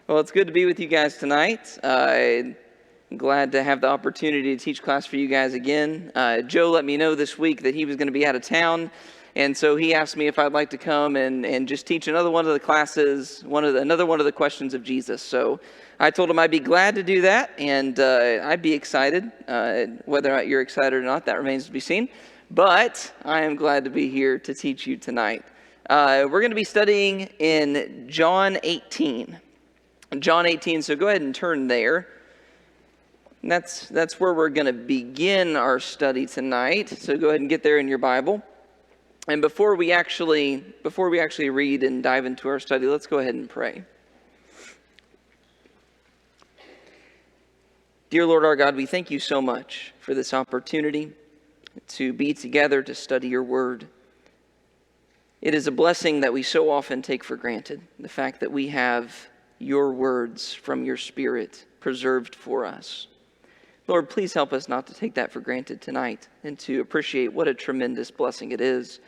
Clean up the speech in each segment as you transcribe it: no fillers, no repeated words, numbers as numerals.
Well, it's good to be with you guys tonight. I'm glad to have the opportunity to teach class for you guys again. Joe let me know this week that he was going to be out of town, and so he asked me if I'd like to come and just teach another one of the classes, another one of the questions of Jesus. So I told him I'd be glad to do that, and I'd be excited. Whether or not you're excited or not, that remains to be seen. But I am glad to be here to teach you tonight. We're going to be studying in John 18. John 18, so go ahead and turn there. And that's where we're going to begin our study tonight. So go ahead and get there in your Bible. And before we actually read and dive into our study, let's go ahead and pray. Dear Lord our God, we thank you so much for this opportunity to be together to study your word. It is a blessing that we so often take for granted, the fact that we have your words from your Spirit preserved for us. Lord, please help us not to take that for granted tonight and to appreciate what a tremendous blessing it is,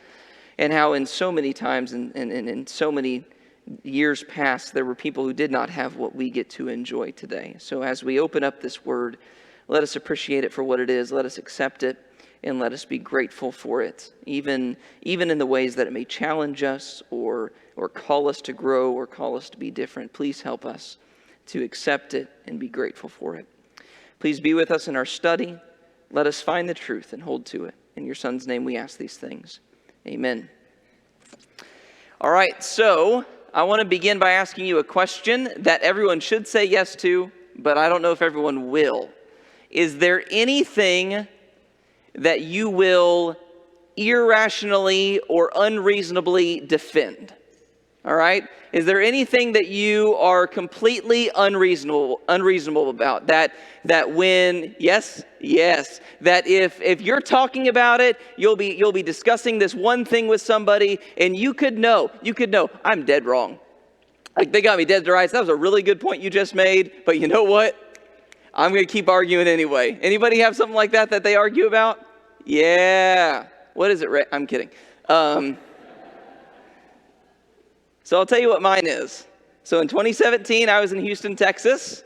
and how in so many times and in so many years past there were people who did not have what we get to enjoy today. So as we open up this word, let us appreciate it for what it is, let us accept it, and let us be grateful for it, even in the ways that it may challenge us or call us to grow or call us to be different. Please help us to accept it and be grateful for it. Please be with us in our study. Let us find the truth and hold to it. In your Son's name we ask these things. Amen. All right, so I want to begin by asking you a question that everyone should say yes to, but I don't know if everyone will. Is there anything that you will irrationally or unreasonably defend? All right? Is there anything that you are completely unreasonable about? That when, yes, that if you're talking about it, you'll be discussing this one thing with somebody, and you could know, I'm dead wrong. Like, they got me dead to rights. That was a really good point you just made, but you know what? I'm going to keep arguing anyway. Anybody have something like that they argue about? Yeah. What is it, Ray? I'm kidding. So I'll tell you what mine is. So in 2017, I was in Houston, Texas,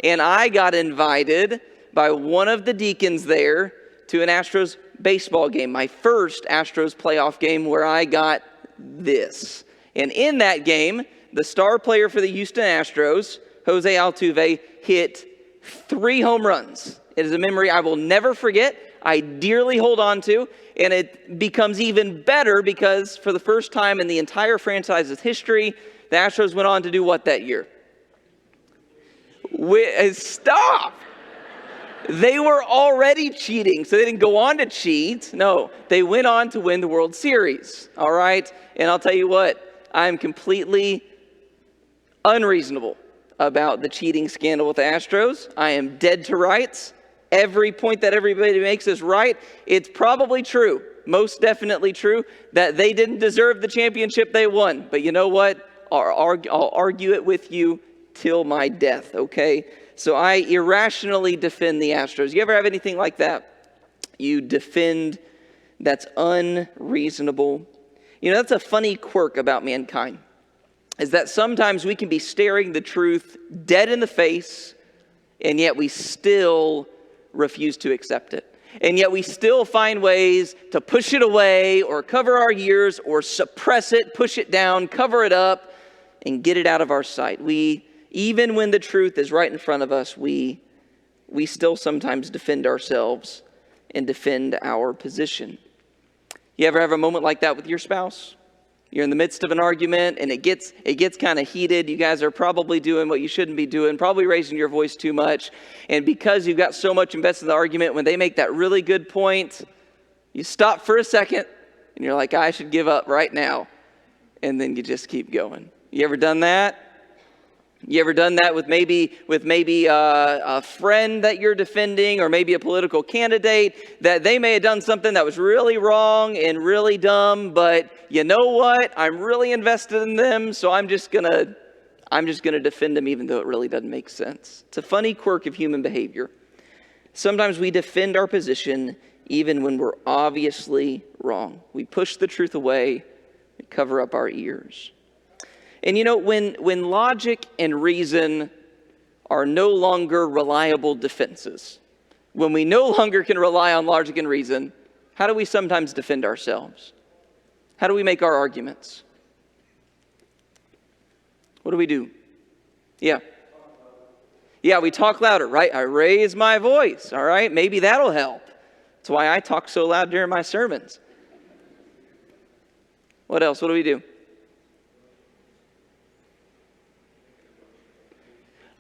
and I got invited by one of the deacons there to an Astros baseball game, my first Astros playoff game, where I got this. And in that game, the star player for the Houston Astros, Jose Altuve, hit 3 home runs. It is a memory I will never forget. I dearly hold on to, and it becomes even better because for the first time in the entire franchise's history, the Astros went on to do what that year? Stop! They were already cheating, so they didn't go on to cheat. No, they went on to win the World Series, all right? And I'll tell you what, I'm completely unreasonable about the cheating scandal with the Astros. I am dead to rights. Every point that everybody makes is right. It's probably true, most definitely true, that they didn't deserve the championship they won. But you know what? I'll argue it with you till my death, okay? So I irrationally defend the Astros. You ever have anything like that? You defend that's unreasonable. You know, that's a funny quirk about mankind, is that sometimes we can be staring the truth dead in the face, and yet we still refuse to accept it. And yet we still find ways to push it away or cover our ears or suppress it, push it down, cover it up, and get it out of our sight. Even when the truth is right in front of us, we still sometimes defend ourselves and defend our position. You ever have a moment like that with your spouse? You're in the midst of an argument and it gets kind of heated. You guys are probably doing what you shouldn't be doing, probably raising your voice too much. And because you've got so much invested in the argument, when they make that really good point, you stop for a second and you're like, I should give up right now. And then you just keep going. You ever done that? You ever done that with maybe a friend that you're defending, or maybe a political candidate that they may have done something that was really wrong and really dumb, but you know what? I'm really invested in them, so I'm just gonna defend them even though it really doesn't make sense. It's a funny quirk of human behavior. Sometimes we defend our position even when we're obviously wrong. We push the truth away and cover up our ears. And when logic and reason are no longer reliable defenses, when we no longer can rely on logic and reason, how do we sometimes defend ourselves? How do we make our arguments? What do we do? Yeah. Yeah, we talk louder, right? I raise my voice, all right? Maybe that'll help. That's why I talk so loud during my sermons. What else? What do we do?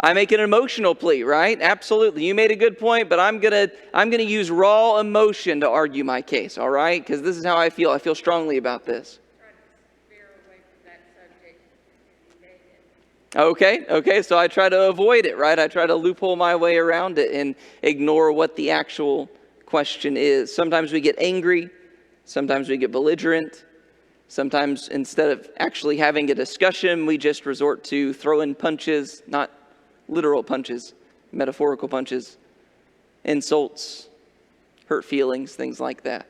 I make an emotional plea, right? Absolutely. You made a good point, but I'm gonna use raw emotion to argue my case, all right? Because this is how I feel. I feel strongly about this. Okay, so I try to avoid it, right? I try to loophole my way around it and ignore what the actual question is. Sometimes we get angry. Sometimes we get belligerent. Sometimes instead of actually having a discussion, we just resort to throwing punches, not literal punches, metaphorical punches, insults, hurt feelings, things like that.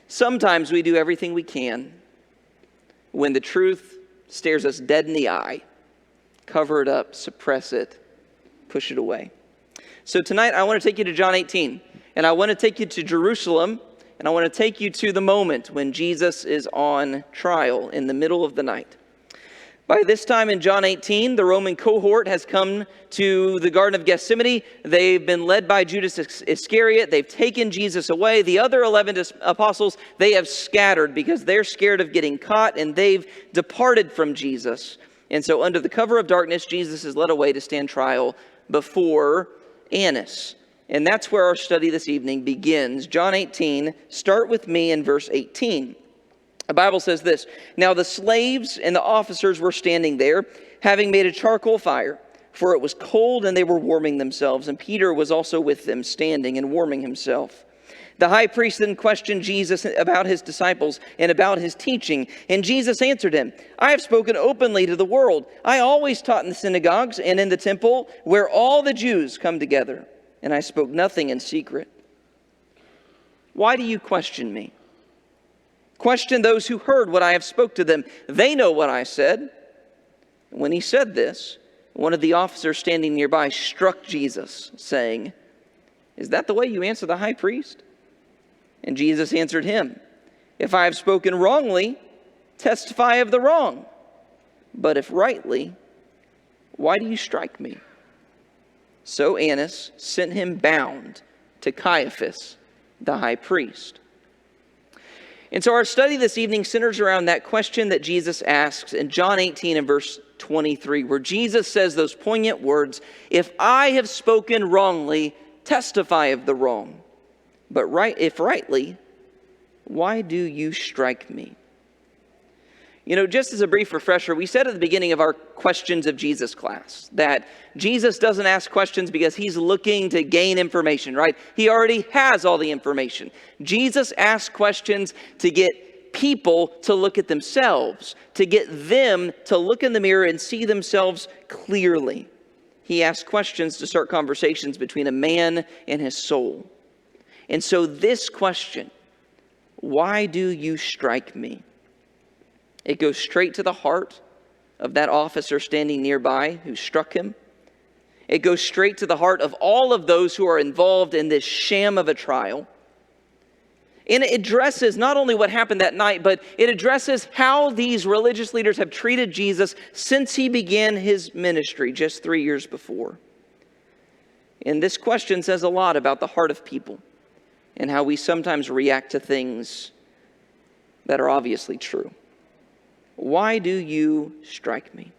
Sometimes we do everything we can when the truth stares us dead in the eye. Cover it up, suppress it, push it away. So tonight I want to take you to John 18, and I want to take you to Jerusalem, and I want to take you to the moment when Jesus is on trial in the middle of the night. By this time in John 18, the Roman cohort has come to the Garden of Gethsemane. They've been led by Judas Iscariot. They've taken Jesus away. The other 11 apostles, they have scattered because they're scared of getting caught, and they've departed from Jesus. And so under the cover of darkness, Jesus is led away to stand trial before Annas. And that's where our study this evening begins. John 18, start with me in verse 18. The Bible says this: "Now the slaves and the officers were standing there, having made a charcoal fire, for it was cold and they were warming themselves. And Peter was also with them, standing and warming himself. The high priest then questioned Jesus about his disciples and about his teaching. And Jesus answered him, 'I have spoken openly to the world. I always taught in the synagogues and in the temple where all the Jews come together. And I spoke nothing in secret. Why do you question me? Question those who heard what I have spoke to them. They know what I said.' When he said this, one of the officers standing nearby struck Jesus, saying, 'Is that the way you answer the high priest?' And Jesus answered him, 'If I have spoken wrongly, testify of the wrong. But if rightly, why do you strike me?' So Annas sent him bound to Caiaphas, the high priest." And so our study this evening centers around that question that Jesus asks in John 18 and verse 23, where Jesus says those poignant words, "If I have spoken wrongly, testify of the wrong. But if rightly, why do you strike me?" Just as a brief refresher, we said at the beginning of our Questions of Jesus class that Jesus doesn't ask questions because he's looking to gain information, right? He already has all the information. Jesus asks questions to get people to look at themselves, to get them to look in the mirror and see themselves clearly. He asks questions to start conversations between a man and his soul. And so this question, why do you strike me? It goes straight to the heart of that officer standing nearby who struck him. It goes straight to the heart of all of those who are involved in this sham of a trial. And it addresses not only what happened that night, but it addresses how these religious leaders have treated Jesus since he began his ministry just 3 years before. And this question says a lot about the heart of people and how we sometimes react to things that are obviously true. Why do you strike me?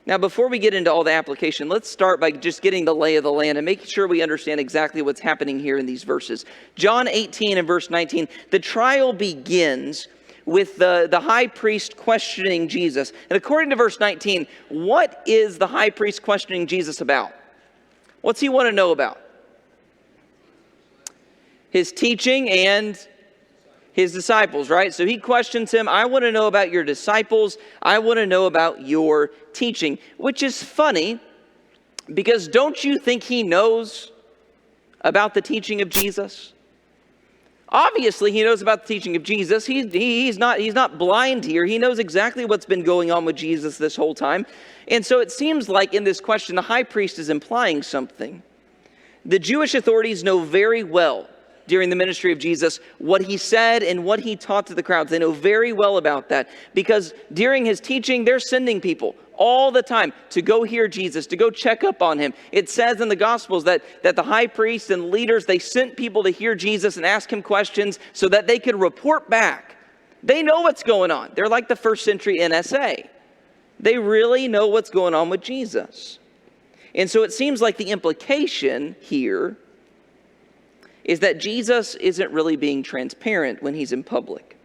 Now, before we get into all the application, let's start by just getting the lay of the land and making sure we understand exactly what's happening here in these verses. John 18 and verse 19, the trial begins with the high priest questioning Jesus. And according to verse 19, what is the high priest questioning Jesus about? What's he want to know about? His teaching and his disciples, right? So he questions him, I want to know about your disciples. I want to know about your teaching, which is funny because don't you think he knows about the teaching of Jesus? Obviously, he knows about the teaching of Jesus. He's not blind here. He knows exactly what's been going on with Jesus this whole time. And so it seems like in this question, the high priest is implying something. The Jewish authorities know very well during the ministry of Jesus what he said and what he taught to the crowds. They know very well about that because during his teaching, they're sending people all the time to go hear Jesus, to go check up on him. It says in the Gospels that the high priests and leaders, they sent people to hear Jesus and ask him questions so that they could report back. They know what's going on. They're like the first century NSA. They really know what's going on with Jesus. And so it seems like the implication here is that Jesus isn't really being transparent when he's in public.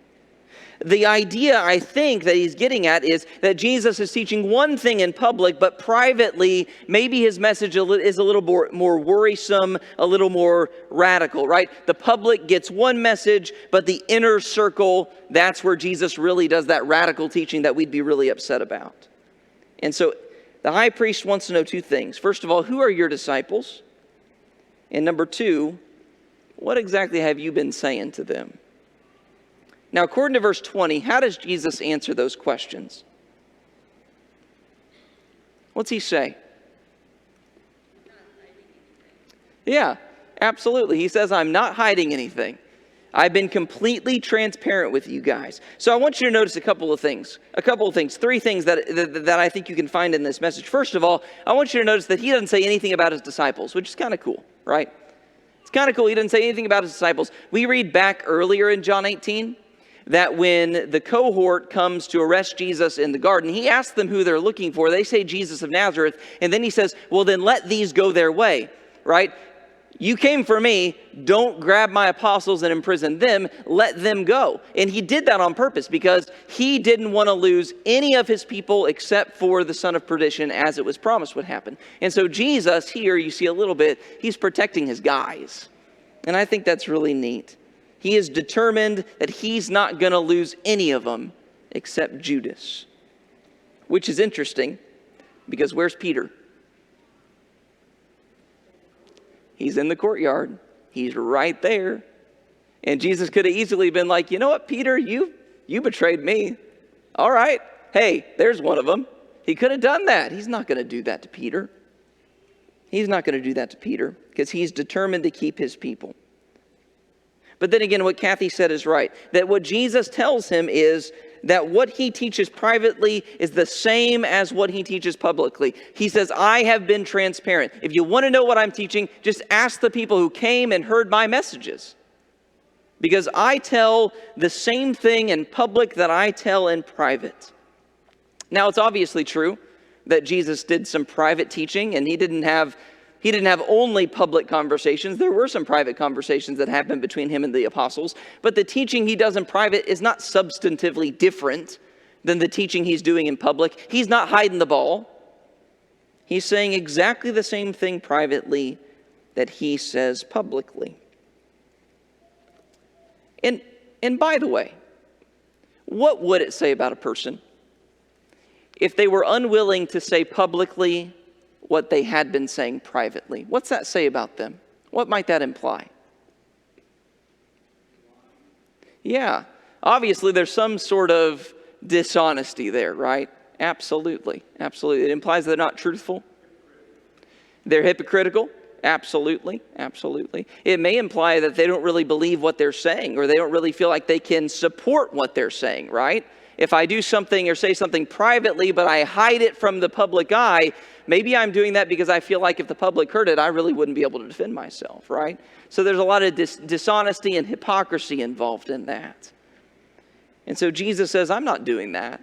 The idea, I think, that he's getting at is that Jesus is teaching one thing in public, but privately, maybe his message is a little more worrisome, a little more radical, right? The public gets one message, but the inner circle, that's where Jesus really does that radical teaching that we'd be really upset about. And so the high priest wants to know two things. First of all, who are your disciples? And number two, what exactly have you been saying to them? Now, according to verse 20, how does Jesus answer those questions? What's he say? Yeah, absolutely. He says, I'm not hiding anything. I've been completely transparent with you guys. So I want you to notice a couple of things, three things that I think you can find in this message. First of all, I want you to notice that he doesn't say anything about his disciples, which is kind of cool, right? It's kind of cool. He doesn't say anything about his disciples. We read back earlier in John 18 that when the cohort comes to arrest Jesus in the garden, he asks them who they're looking for. They say Jesus of Nazareth. And then he says, well, then let these go their way, right? You came for me. Don't grab my apostles and imprison them. Let them go. And he did that on purpose because he didn't want to lose any of his people except for the son of perdition, as it was promised would happen. And so Jesus here, you see a little bit, he's protecting his guys. And I think that's really neat. He is determined that he's not going to lose any of them except Judas. Which is interesting because where's Peter? He's in the courtyard. He's right there. And Jesus could have easily been like, you know what, Peter, you betrayed me. All right. Hey, there's one of them. He could have done that. He's not going to do that to Peter. He's not going to do that to Peter because he's determined to keep his people. But then again, what Kathy said is right. That what Jesus tells him is that what he teaches privately is the same as what he teaches publicly. He says, I have been transparent. If you want to know what I'm teaching, just ask the people who came and heard my messages. Because I tell the same thing in public that I tell in private. Now, it's obviously true that Jesus did some private teaching, and he didn't have only public conversations. There were some private conversations that happened between him and the apostles. But the teaching he does in private is not substantively different than the teaching he's doing in public. He's not hiding the ball. He's saying exactly the same thing privately that he says publicly. And by the way, what would it say about a person if they were unwilling to say publicly what they had been saying privately? What's that say about them? What might that imply? Yeah, obviously there's some sort of dishonesty there, right? Absolutely, absolutely. It implies they're not truthful. They're hypocritical. Absolutely, absolutely. It may imply that they don't really believe what they're saying, or they don't really feel like they can support what they're saying, right? If I do something or say something privately, but I hide it from the public eye, maybe I'm doing that because I feel like if the public heard it, I really wouldn't be able to defend myself, right? So there's a lot of dishonesty and hypocrisy involved in that. And so Jesus says, I'm not doing that.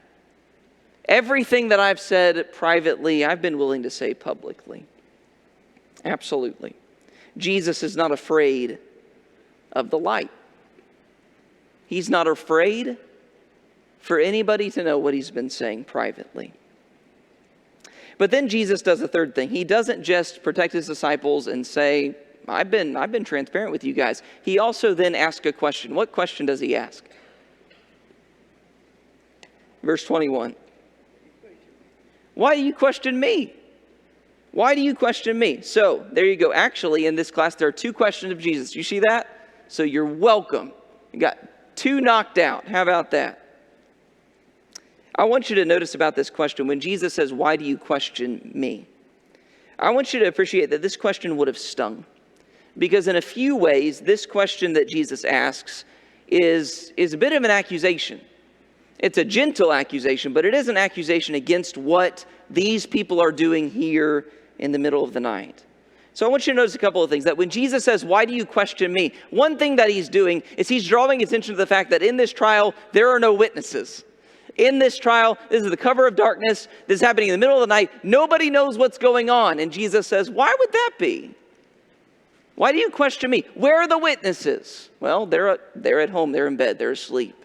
Everything that I've said privately, I've been willing to say publicly. Absolutely. Jesus is not afraid of the light. He's not afraid for anybody to know what he's been saying privately. But then Jesus does a third thing. He doesn't just protect his disciples and say, I've been transparent with you guys. He also then asks a question. What question does he ask? Verse 21. Why do you question me? Why do you question me? So, there you go. Actually, in this class, there are two questions of Jesus. You see that? So you're welcome. You got 2 knocked out. How about that? I want you to notice about this question. When Jesus says, why do you question me? I want you to appreciate that this question would have stung. Because in a few ways, this question that Jesus asks is a bit of an accusation. It's a gentle accusation, but it is an accusation against what these people are doing here in the middle of the night. So I want you to notice a couple of things. That when Jesus says, why do you question me? One thing that he's doing is he's drawing attention to the fact that in this trial, there are no witnesses. In this trial, this is the cover of darkness. This is happening in the middle of the night. Nobody knows what's going on. And Jesus says, why would that be? Why do you question me? Where are the witnesses? Well, they're at home. They're in bed. They're asleep.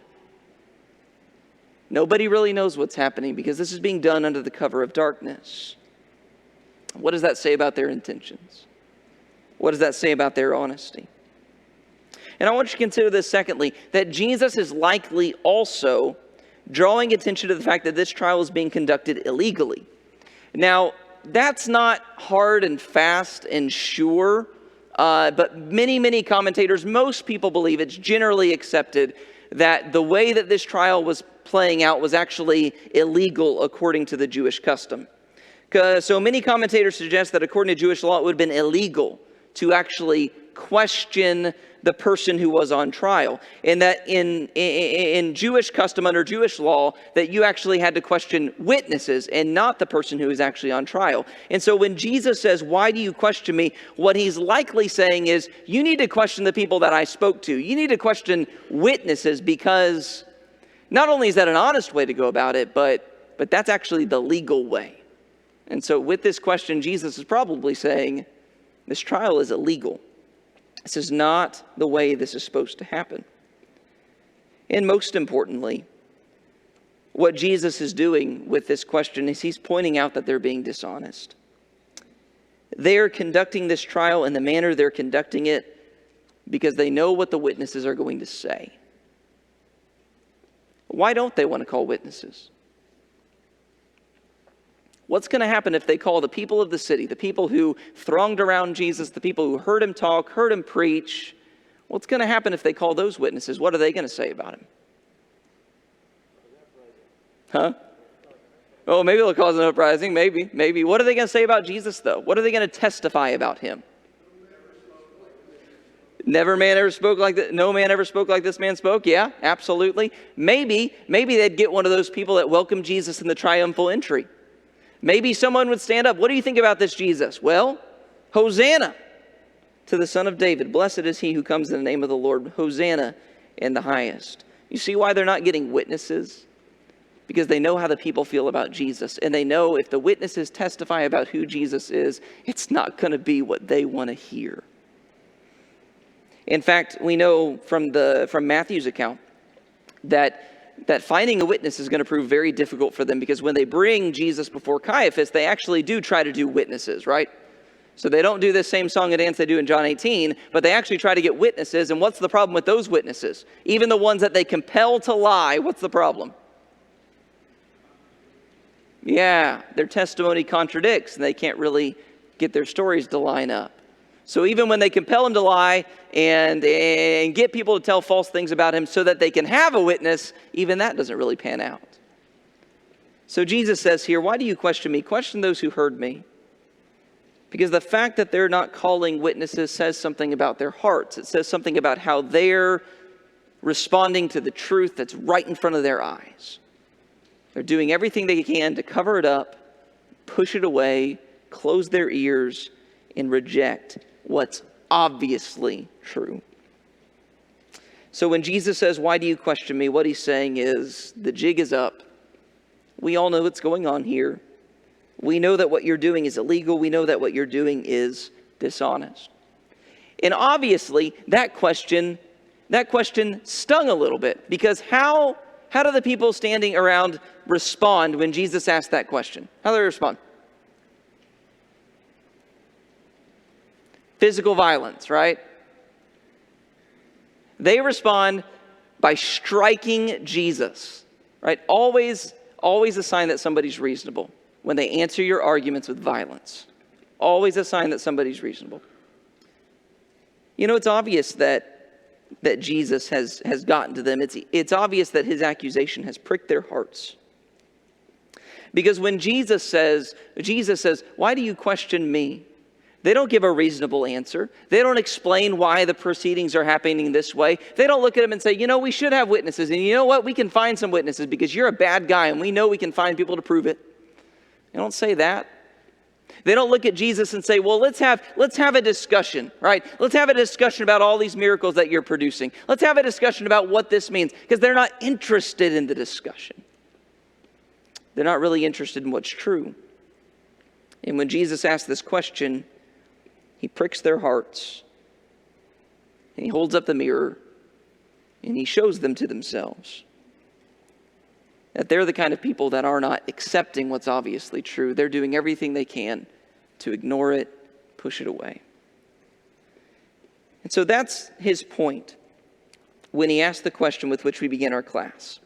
Nobody really knows what's happening because this is being done under the cover of darkness. What does that say about their intentions? What does that say about their honesty? And I want you to consider this secondly, that Jesus is likely also drawing attention to the fact that this trial is being conducted illegally. Now, that's not hard and fast and sure, but many commentators, most people believe it's generally accepted that the way that this trial was playing out was actually illegal according to the Jewish custom. So many commentators suggest that according to Jewish law, it would have been illegal to actually question the person who was on trial. And that in Jewish custom, under Jewish law, that you actually had to question witnesses and not the person who is actually on trial. And so when Jesus says, why do you question me? What he's likely saying is, you need to question the people that I spoke to. You need to question witnesses, because not only is that an honest way to go about it, but that's actually the legal way. And so with this question, Jesus is probably saying, this trial is illegal. This is not the way this is supposed to happen. And most importantly, what Jesus is doing with this question is he's pointing out that they're being dishonest. They're conducting this trial in the manner they're conducting it because they know what the witnesses are going to say. Why don't they want to call witnesses? What's going to happen if they call the people of the city, the people who thronged around Jesus, the people who heard him talk, heard him preach? What's going to happen if they call those witnesses? What are they going to say about him? Huh? Oh, maybe they'll cause an uprising. Maybe. What are they going to say about Jesus, though? What are they going to testify about him? No man ever spoke like this man spoke. Yeah, absolutely. Maybe they'd get one of those people that welcomed Jesus in the triumphal entry. Maybe someone would stand up. What do you think about this Jesus? Well, Hosanna to the Son of David. Blessed is he who comes in the name of the Lord. Hosanna in the highest. You see why they're not getting witnesses? Because they know how the people feel about Jesus. And they know if the witnesses testify about who Jesus is, it's not going to be what they want to hear. In fact, we know from Matthew's account that finding a witness is going to prove very difficult for them, because when they bring Jesus before Caiaphas, they actually do try to do witnesses, right? So they don't do this same song and dance they do in John 18, but they actually try to get witnesses. And what's the problem with those witnesses? Even the ones that they compel to lie, what's the problem? Yeah, their testimony contradicts, and they can't really get their stories to line up. So even when they compel him to lie and get people to tell false things about him so that they can have a witness, even that doesn't really pan out. So Jesus says here, why do you question me? Question those who heard me. Because the fact that they're not calling witnesses says something about their hearts. It says something about how they're responding to the truth that's right in front of their eyes. They're doing everything they can to cover it up, push it away, close their ears, and reject what's obviously true. So when Jesus says, why do you question me? What he's saying is, the jig is up. We all know what's going on here. We know that what you're doing is illegal. We know that what you're doing is dishonest. And obviously, that question stung a little bit, because how do the people standing around respond when Jesus asked that question? How do they respond? Physical violence, right? They respond by striking Jesus, right? Always a sign that somebody's reasonable when they answer your arguments with violence. Always a sign that somebody's reasonable. You know, it's obvious that that Jesus has gotten to them. It's obvious that his accusation has pricked their hearts. Because when Jesus says, "Why do you question me?" They don't give a reasonable answer. They don't explain why the proceedings are happening this way. They don't look at him and say, we should have witnesses. And you know what? We can find some witnesses because you're a bad guy and we know we can find people to prove it. They don't say that. They don't look at Jesus and say, well, let's have a discussion, right? Let's have a discussion about all these miracles that you're producing. Let's have a discussion about what this means, because they're not interested in the discussion. They're not really interested in what's true. And when Jesus asks this question, he pricks their hearts, and he holds up the mirror, and he shows them to themselves that they're the kind of people that are not accepting what's obviously true. They're doing everything they can to ignore it, push it away. And so that's his point when he asked the question with which we began our class.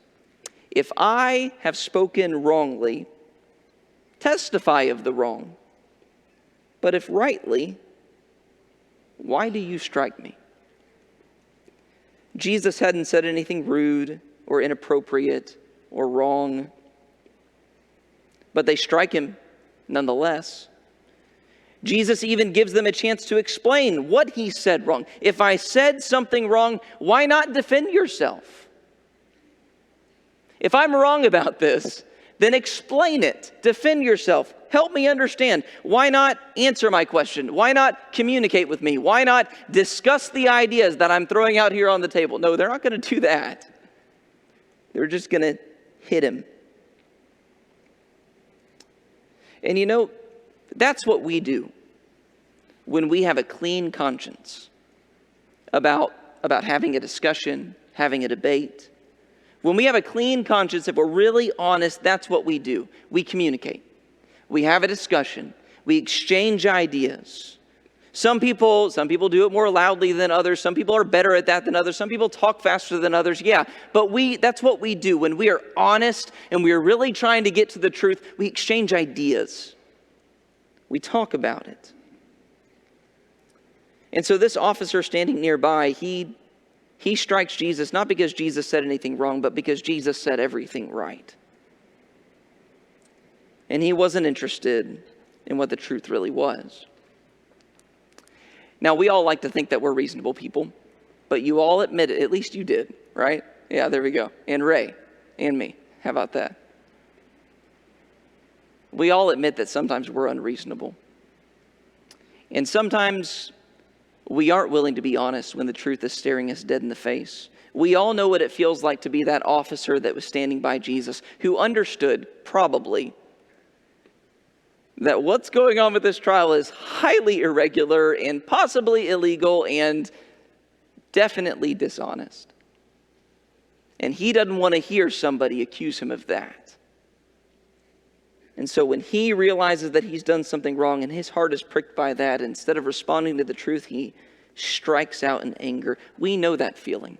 If I have spoken wrongly, testify of the wrong. But if rightly, why do you strike me? Jesus hadn't said anything rude or inappropriate or wrong, but they strike him nonetheless. Jesus even gives them a chance to explain what he said wrong. If I said something wrong, why not defend yourself? If I'm wrong about this, then explain it. Defend yourself. Help me understand. Why not answer my question? Why not communicate with me? Why not discuss the ideas that I'm throwing out here on the table? No, they're not going to do that. They're just going to hit him. And that's what we do when we have a clean conscience about having a discussion, having a debate. When we have a clean conscience, if we're really honest, that's what we do. We communicate. We have a discussion. We exchange ideas. Some people do it more loudly than others. Some people are better at that than others. Some people talk faster than others. Yeah, but that's what we do. When we are honest and we are really trying to get to the truth, we exchange ideas. We talk about it. And so this officer standing nearby, he strikes Jesus not because Jesus said anything wrong, but because Jesus said everything right. And he wasn't interested in what the truth really was. Now, we all like to think that we're reasonable people, but you all admit it. At least you did, right? Yeah, there we go. And Ray and me. How about that? We all admit that sometimes we're unreasonable. And sometimes we aren't willing to be honest when the truth is staring us dead in the face. We all know what it feels like to be that officer that was standing by Jesus, who understood, probably, that what's going on with this trial is highly irregular and possibly illegal and definitely dishonest. And he doesn't want to hear somebody accuse him of that. And so when he realizes that he's done something wrong and his heart is pricked by that, instead of responding to the truth, he strikes out in anger. We know that feeling.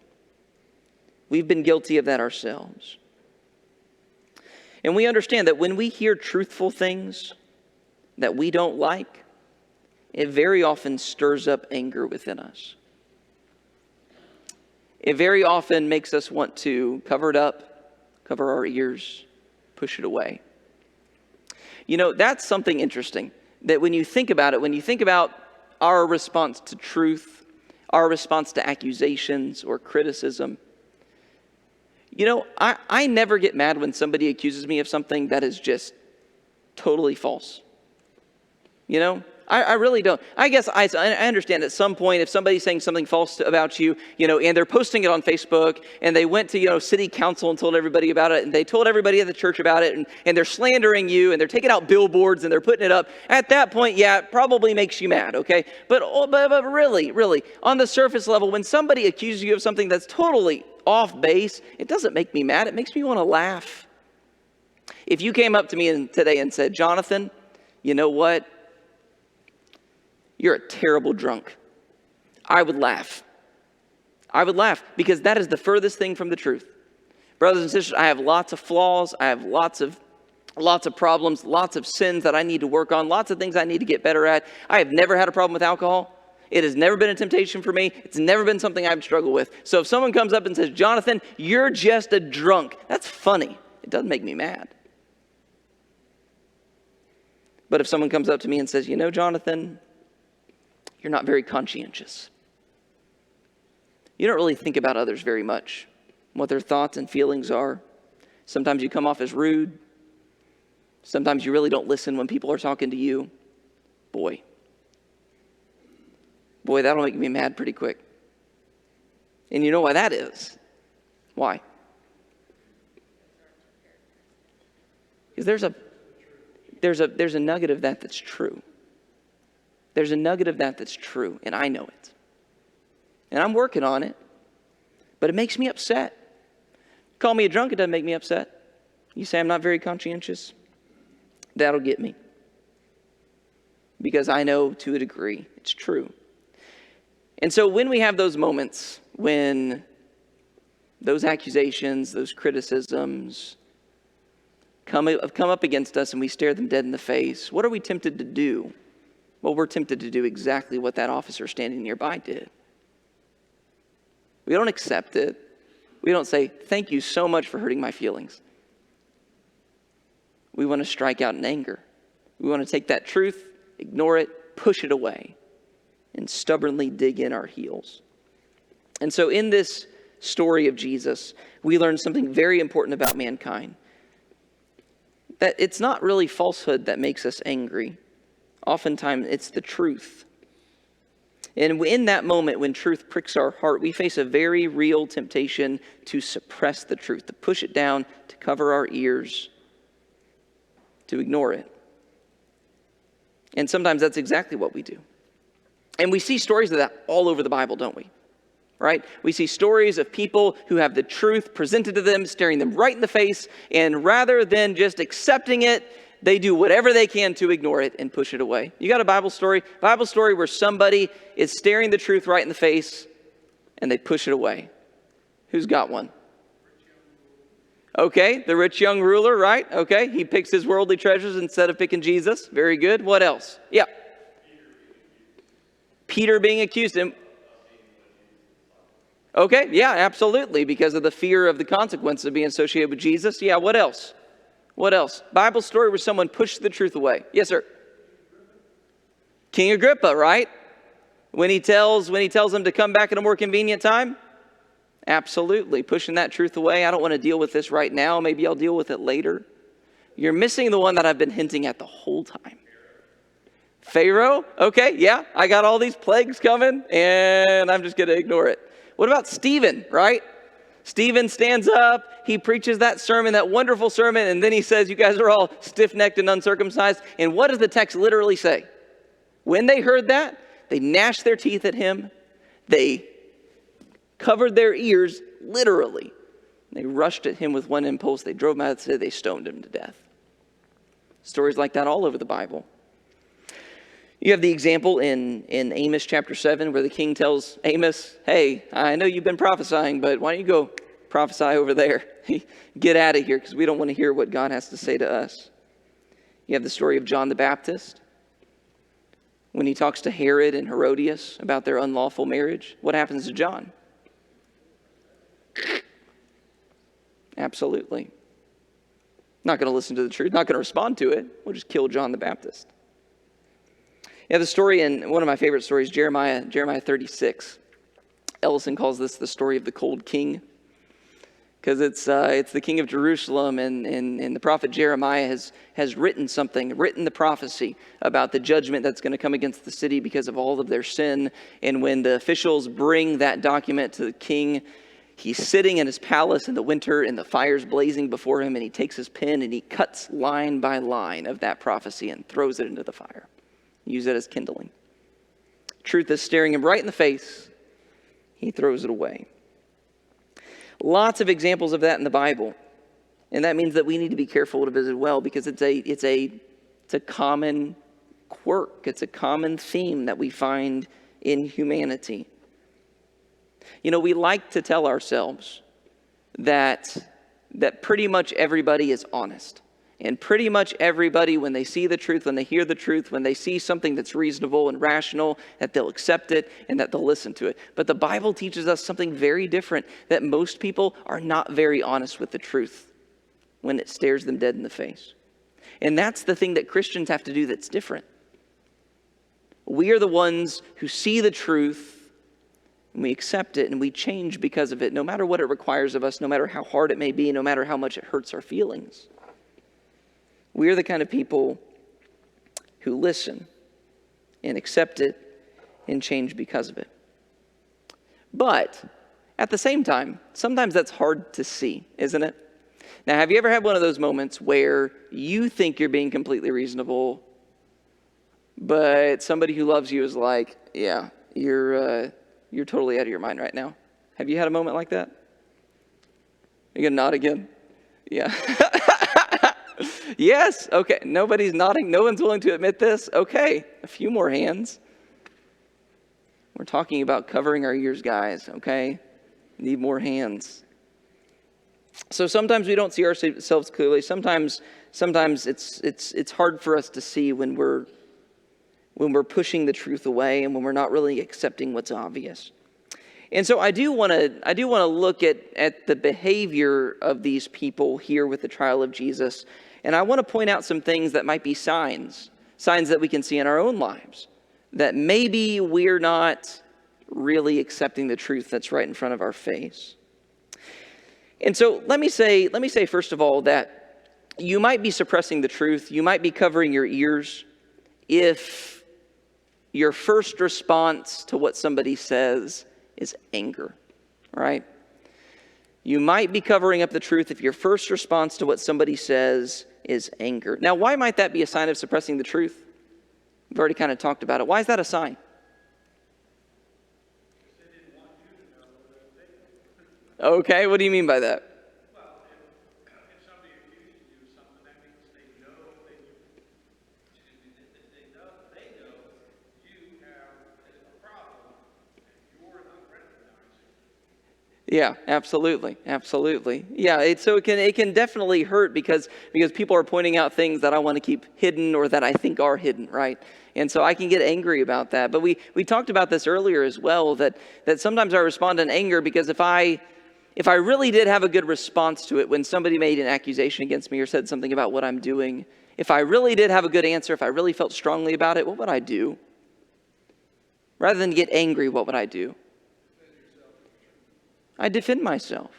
We've been guilty of that ourselves. And we understand that when we hear truthful things that we don't like, it very often stirs up anger within us. It very often makes us want to cover it up, cover our ears, push it away. That's something interesting, that when you think about it, when you think about our response to truth, our response to accusations or criticism, I never get mad when somebody accuses me of something that is just totally false. I really don't. I guess I understand at some point if somebody's saying something false about you, and they're posting it on Facebook, and they went to, city council and told everybody about it, and they told everybody at the church about it, and they're slandering you, and they're taking out billboards, and they're putting it up. At that point, yeah, it probably makes you mad, okay? But really, on the surface level, when somebody accuses you of something that's totally off base, it doesn't make me mad. It makes me want to laugh. If you came up to me today and said, Jonathan, you know what? You're a terrible drunk. I would laugh. I would laugh because that is the furthest thing from the truth. Brothers and sisters, I have lots of flaws. I have lots of problems, lots of sins that I need to work on, lots of things I need to get better at. I have never had a problem with alcohol. It has never been a temptation for me. It's never been something I've struggled with. So if someone comes up and says, Jonathan, you're just a drunk, that's funny. It doesn't make me mad. But if someone comes up to me and says, Jonathan, you're not very conscientious. You don't really think about others very much, what their thoughts and feelings are. Sometimes you come off as rude. Sometimes you really don't listen when people are talking to you. Boy, that'll make me mad pretty quick. And you know why that is? Why? Because there's a nugget of that that's true. There's a nugget of that that's true, and I know it. And I'm working on it, but it makes me upset. Call me a drunk, it doesn't make me upset. You say I'm not very conscientious, that'll get me. Because I know to a degree it's true. And so when we have those moments, when those accusations, those criticisms come up against us and we stare them dead in the face, what are we tempted to do? Well, we're tempted to do exactly what that officer standing nearby did. We don't accept it. We don't say, thank you so much for hurting my feelings. We want to strike out in anger. We want to take that truth, ignore it, push it away, and stubbornly dig in our heels. And so in this story of Jesus, we learn something very important about mankind. That it's not really falsehood that makes us angry. Oftentimes, it's the truth. And in that moment, when truth pricks our heart, we face a very real temptation to suppress the truth, to push it down, to cover our ears, to ignore it. And sometimes that's exactly what we do. And we see stories of that all over the Bible, don't we? Right? We see stories of people who have the truth presented to them, staring them right in the face, and rather than just accepting it, they do whatever they can to ignore it and push it away. You got a Bible story where somebody is staring the truth right in the face and they push it away. Who's got one? Okay, the rich young ruler, right? Okay, he picks his worldly treasures instead of picking Jesus. Very good. What else? Yeah. Peter being accused. Okay, yeah, absolutely, because of the fear of the consequences of being associated with Jesus. Yeah, what else? What else? Bible story where someone pushed the truth away. Yes, sir. King Agrippa, right? When he tells him to come back at a more convenient time? Absolutely. Pushing that truth away. I don't want to deal with this right now. Maybe I'll deal with it later. You're missing the one that I've been hinting at the whole time. Pharaoh? Okay, yeah. I got all these plagues coming and I'm just going to ignore it. What about Stephen, right? Stephen stands up, he preaches that sermon, that wonderful sermon, and then he says, you guys are all stiff-necked and uncircumcised. And what does the text literally say? When they heard that, they gnashed their teeth at him. They covered their ears, literally. They rushed at him with one impulse. They drove him out of the city. They stoned him to death. Stories like that all over the Bible. You have the example in Amos chapter 7 where the king tells Amos, hey, I know you've been prophesying, but why don't you go prophesy over there? Get out of here because we don't want to hear what God has to say to us. You have the story of John the Baptist when he talks to Herod and Herodias about their unlawful marriage. What happens to John? Absolutely. Not going to listen to the truth, not going to respond to it. We'll just kill John the Baptist. Yeah, the story in one of my favorite stories, Jeremiah 36. Ellison calls this the story of the cold king, because it's the king of Jerusalem, and the prophet Jeremiah has written the prophecy about the judgment that's going to come against the city because of all of their sin. And when the officials bring that document to the king, he's sitting in his palace in the winter, and the fire's blazing before him, and he takes his pen and he cuts line by line of that prophecy and throws it into the fire. Use it as kindling. Truth is staring him right in the face. He throws it away. Lots of examples of that in the Bible. And that means that we need to be careful of it as well, because it's a common quirk. It's a common theme that we find in humanity. You know, we like to tell ourselves that pretty much everybody is honest. And pretty much everybody, when they see the truth, when they hear the truth, when they see something that's reasonable and rational, that they'll accept it and that they'll listen to it. But the Bible teaches us something very different, that most people are not very honest with the truth when it stares them dead in the face. And that's the thing that Christians have to do that's different. We are the ones who see the truth, and we accept it, and we change because of it, no matter what it requires of us, no matter how hard it may be, no matter how much it hurts our feelings. We are the kind of people who listen and accept it and change because of it. But at the same time, sometimes that's hard to see, isn't it? Now, have you ever had one of those moments where you think you're being completely reasonable, but somebody who loves you is like, yeah, you're totally out of your mind right now? Have you had a moment like that? You gonna nod again? Yeah. Yes. Okay. Nobody's nodding. No one's willing to admit this. Okay. A few more hands. We're talking about covering our ears, guys. Okay. Need more hands. So sometimes we don't see ourselves clearly. Sometimes it's hard for us to see when we're pushing the truth away and when we're not really accepting what's obvious. And so I do want to look at the behavior of these people here with the trial of Jesus. And I want to point out some things that might be signs that we can see in our own lives, that maybe we're not really accepting the truth that's right in front of our face. And so let me say first of all that you might be suppressing the truth, you might be covering your ears if your first response to what somebody says is anger, right? You might be covering up the truth if your first response to what somebody says is anger. Now, why might that be a sign of suppressing the truth? We've already kind of talked about it. Why is that a sign? Okay, what do you mean by that? Well, if somebody accuses you of something, that means they know you have a problem, and you're not recognizing it. Yeah, absolutely. Yeah, so it can definitely hurt because people are pointing out things that I want to keep hidden or that I think are hidden, right? And so I can get angry about that. But we talked about this earlier as well, that sometimes I respond in anger because if I really did have a good response to it when somebody made an accusation against me or said something about what I'm doing, if I really did have a good answer, if I really felt strongly about it, what would I do? Rather than get angry, what would I do? I'd defend myself.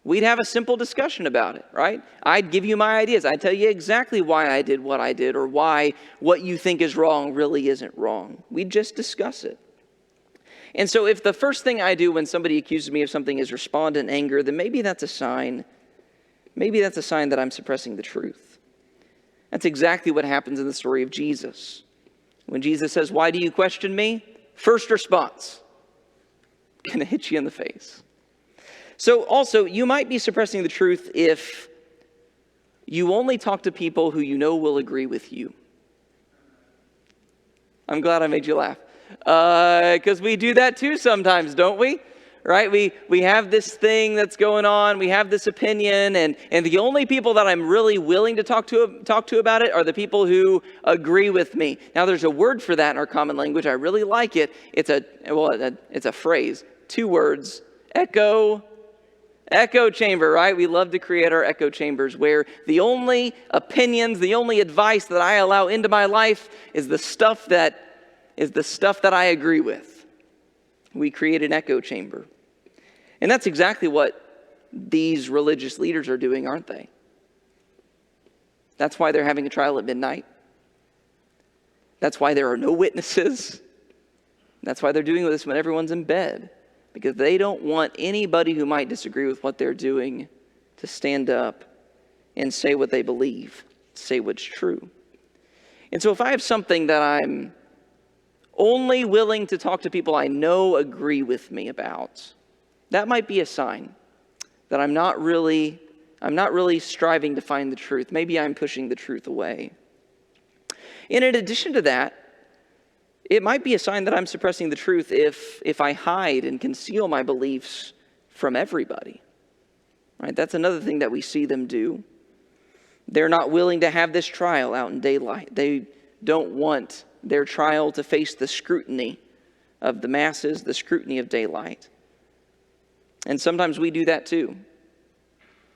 We'd have a simple discussion about it, right? I'd give you my ideas. I'd tell you exactly why I did what I did or why what you think is wrong really isn't wrong. We'd just discuss it. And so if the first thing I do when somebody accuses me of something is respond in anger, then maybe that's a sign. Maybe that's a sign that I'm suppressing the truth. That's exactly what happens in the story of Jesus. When Jesus says, "Why do you question me?" First response, gonna hit you in the face. So also, you might be suppressing the truth if you only talk to people who you know will agree with you. I'm glad I made you laugh. Because we do that too sometimes, don't we? Right? We have this thing that's going on, we have this opinion, and the only people that I'm really willing to talk to about it are the people who agree with me. Now there's a word for that in our common language. I really like it. It's a phrase, 2 words, echo chamber, right? We love to create our echo chambers where the only opinions, the only advice that I allow into my life is the stuff that I agree with. We create an echo chamber. And that's exactly what these religious leaders are doing, aren't they? That's why they're having a trial at midnight. That's why there are no witnesses. That's why they're doing this when everyone's in bed. Because they don't want anybody who might disagree with what they're doing to stand up and say what they believe, say what's true. And so if I have something that I'm only willing to talk to people I know agree with me about, that might be a sign that I'm not really striving to find the truth. Maybe I'm pushing the truth away. And in addition to that, it might be a sign that I'm suppressing the truth if I hide and conceal my beliefs from everybody. Right? That's another thing that we see them do. They're not willing to have this trial out in daylight. They don't want their trial to face the scrutiny of the masses, the scrutiny of daylight. And sometimes we do that too.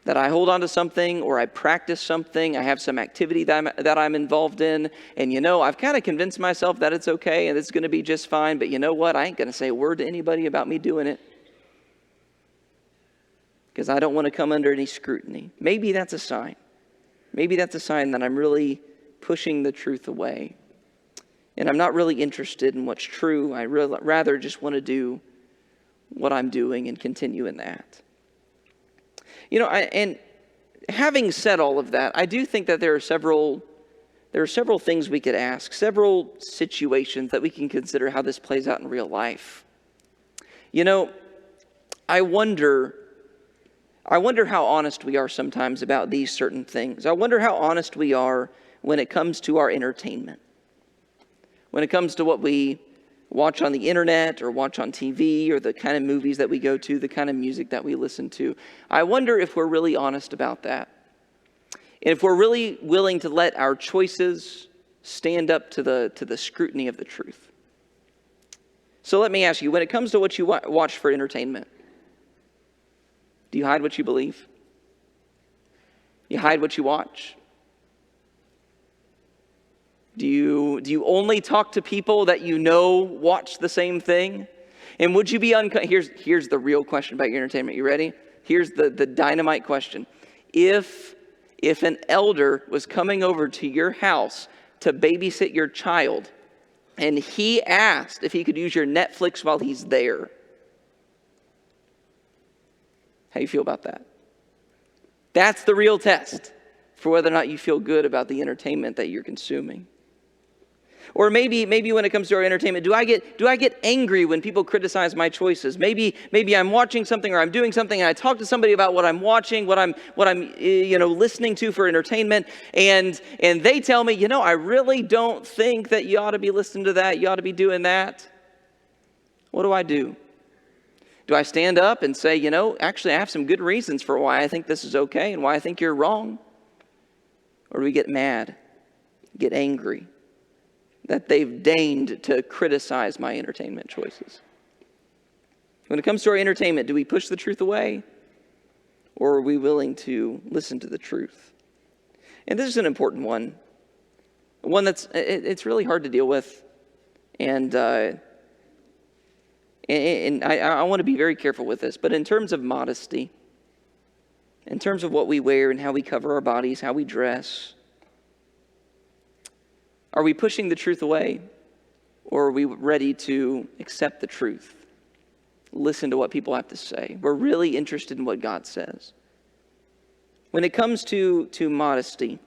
That I hold on to something, or I practice something, I have some activity that I'm involved in, and I've kind of convinced myself that it's okay and it's going to be just fine, but you know what? I ain't going to say a word to anybody about me doing it because I don't want to come under any scrutiny. Maybe that's a sign. Maybe that's a sign that I'm really pushing the truth away, and I'm not really interested in what's true. I rather just want to do what I'm doing and continue in that. And having said all of that, I do think that there are several things we could ask, several situations that we can consider how this plays out in real life. I wonder how honest we are sometimes about these certain things. I wonder how honest we are when it comes to our entertainment. When it comes to what we watch on the internet or watch on TV or the kind of movies that we go to, the kind of music that we listen to. I wonder if we're really honest about that. And if we're really willing to let our choices stand up to the scrutiny of the truth. So let me ask you, when it comes to what you watch for entertainment, do you hide what you believe? You hide what you watch? Do you only talk to people that watch the same thing? And would you be here's the real question about your entertainment. You ready? Here's the dynamite question. If an elder was coming over to your house to babysit your child, and he asked if he could use your Netflix while he's there, how do you feel about that? That's the real test for whether or not you feel good about the entertainment that you're consuming. Or maybe when it comes to our entertainment, do I get angry when people criticize my choices? Maybe I'm watching something or I'm doing something and I talk to somebody about what I'm watching, what I'm listening to for entertainment, and they tell me, I really don't think that you ought to be listening to that. You ought to be doing that. What do? Do I stand up and say, actually I have some good reasons for why I think this is okay and why I think you're wrong? Or do we get mad, get angry that they've deigned to criticize my entertainment choices? When it comes to our entertainment, do we push the truth away? Or are we willing to listen to the truth? And this is an important one. One it's really hard to deal with. And I want to be very careful with this. But in terms of modesty, in terms of what we wear and how we cover our bodies, how we dress, are we pushing the truth away, or are we ready to accept the truth? Listen to what people have to say. We're really interested in what God says. When it comes to modesty,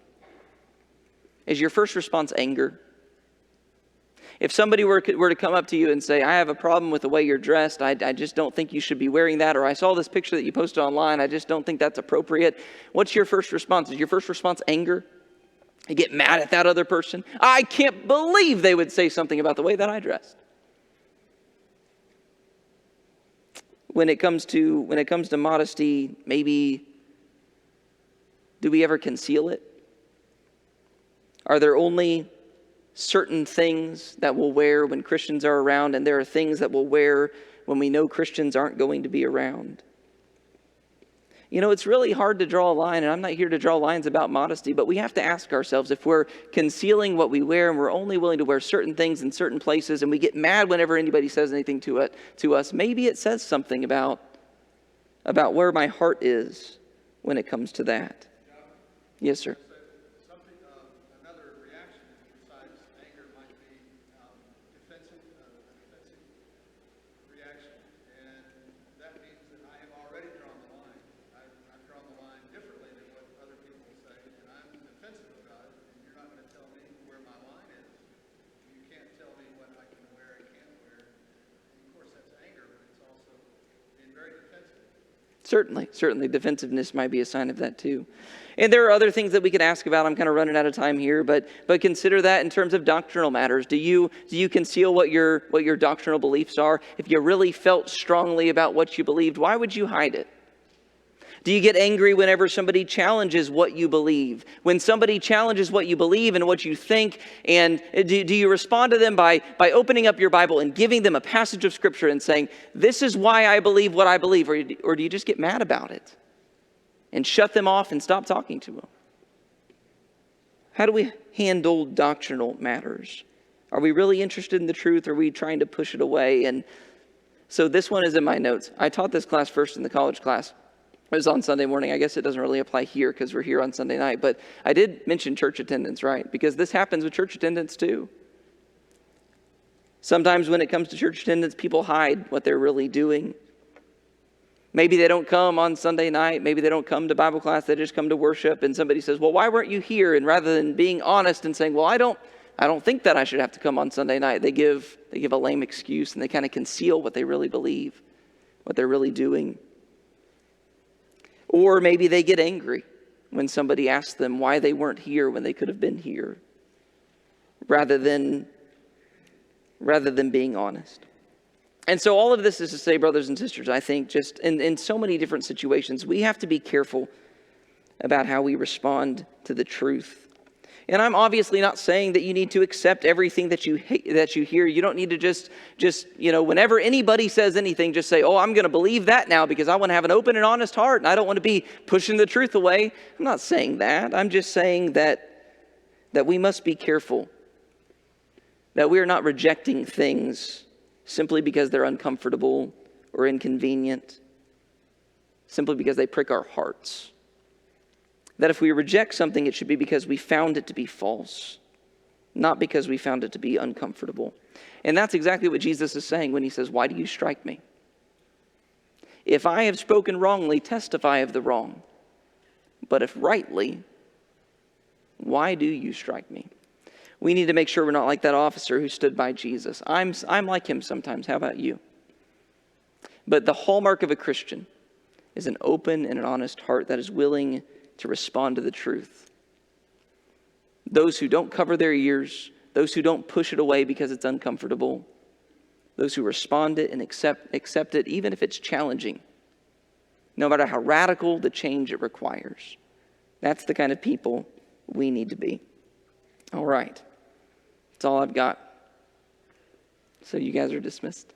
is your first response anger? If somebody were to come up to you and say, I have a problem with the way you're dressed, I just don't think you should be wearing that, or I saw this picture that you posted online, I just don't think that's appropriate. What's your first response? Is your first response anger? You get mad at that other person? I can't believe they would say something about the way that I dressed. When it comes to modesty, maybe do we ever conceal it? Are there only certain things that we'll wear when Christians are around, and there are things that we'll wear when we know Christians aren't going to be around? It's really hard to draw a line, and I'm not here to draw lines about modesty, but we have to ask ourselves, if we're concealing what we wear and we're only willing to wear certain things in certain places, and we get mad whenever anybody says anything to us, maybe it says something about where my heart is when it comes to that. Yes, sir. Another reaction besides anger might be defensive reaction, and that means that I have already drawn the line. I've drawn the line differently than what other people say, and I'm defensive about it, and you're not going to tell me where my line is. You can't tell me what I can wear and can't wear. And of course, that's anger, but it's also being very defensive. Certainly, defensiveness might be a sign of that too. And there are other things that we could ask about. I'm kind of running out of time here, but consider that in terms of doctrinal matters. Do you conceal what your doctrinal beliefs are? If you really felt strongly about what you believed, why would you hide it? Do you get angry whenever somebody challenges what you believe? When somebody challenges what you believe and what you think, and do you respond to them by opening up your Bible and giving them a passage of Scripture and saying, this is why I believe what I believe, or do you just get mad about it and shut them off and stop talking to them? How do we handle doctrinal matters? Are we really interested in the truth, or are we trying to push it away? And so this one is in my notes. I taught this class first in the college class. It was on Sunday morning. I guess it doesn't really apply here because we're here on Sunday night. But I did mention church attendance, right? Because this happens with church attendance too. Sometimes when it comes to church attendance, people hide what they're really doing. Maybe they don't come on Sunday night. Maybe they don't come to Bible class. They just come to worship. And somebody says, well, why weren't you here? And rather than being honest and saying, well, I don't think that I should have to come on Sunday night, they give a lame excuse, and they kind of conceal what they really believe, what they're really doing. Or maybe they get angry when somebody asks them why they weren't here when they could have been here, rather than being honest. And so all of this is to say, brothers and sisters, I think just in so many different situations, we have to be careful about how we respond to the truth. And I'm obviously not saying that you need to accept everything that you hear. You don't need to just whenever anybody says anything, just say, oh, I'm going to believe that now because I want to have an open and honest heart and I don't want to be pushing the truth away. I'm not saying that. I'm just saying that we must be careful, that we are not rejecting things simply because they're uncomfortable or inconvenient, simply because they prick our hearts. That if we reject something, it should be because we found it to be false, not because we found it to be uncomfortable. And that's exactly what Jesus is saying when he says, why do you strike me? If I have spoken wrongly, testify of the wrong. But if rightly, why do you strike me? We need to make sure we're not like that officer who stood by Jesus. I'm like him sometimes. How about you? But the hallmark of a Christian is an open and an honest heart that is willing to respond to the truth. Those who don't cover their ears, those who don't push it away because it's uncomfortable, those who respond it and accept it even if it's challenging, no matter how radical the change it requires. That's the kind of people we need to be. All right. That's all I've got. So you guys are dismissed.